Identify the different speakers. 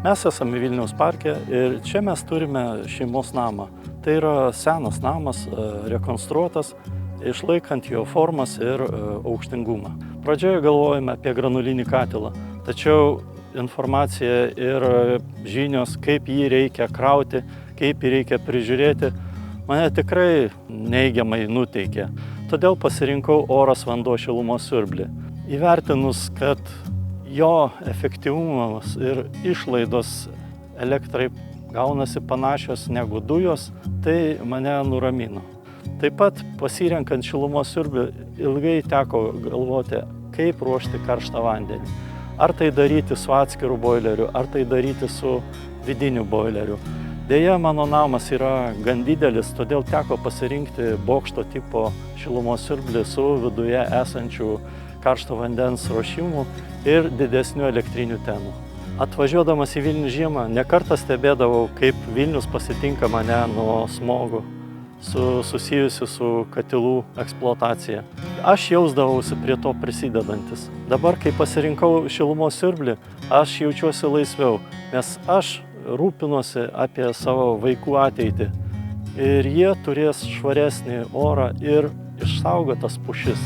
Speaker 1: Mes esame Vilniaus parke ir čia mes turime šeimos namą. Tai yra senas namas, rekonstruotas, išlaikant jo formas ir aukštingumą. Pradžioje galvojame apie granulinį katilą, tačiau informacija ir žinios, kaip jį reikia krauti, kaip jį reikia prižiūrėti, mane tikrai neigiamai nuteikė. Todėl pasirinkau oras vanduo šilumos siurblį. Įvertinus, kad jo efektyvumas ir išlaidos elektrai gaunasi panašios negu dujos, tai mane nuramino. Taip pat pasirenkant šilumos siurblį ilgai teko galvoti, kaip ruošti karštą vandenį. Ar tai daryti su atskiru boileriu, ar tai daryti su vidiniu boileriu. Deja, mano namas yra gan didelis, todėl teko pasirinkti bokšto tipo šilumos siurblį su viduje esančių karšto vandens ruošimu ir didesniu elektriniu tenu. Atvažiuodamas į Vilnių žiemą, nekartą stebėdavau, kaip Vilnius pasitinka mane nuo smogo, susijusi su katilų eksploatacija. Aš jausdavausi prie to prisidedantis. Dabar, kai pasirinkau šilumos siurblį, aš jaučiuosi laisviau, nes aš rūpinuosi apie savo vaikų ateitį. Ir jie turės švaresnį orą ir išsaugotas pušis.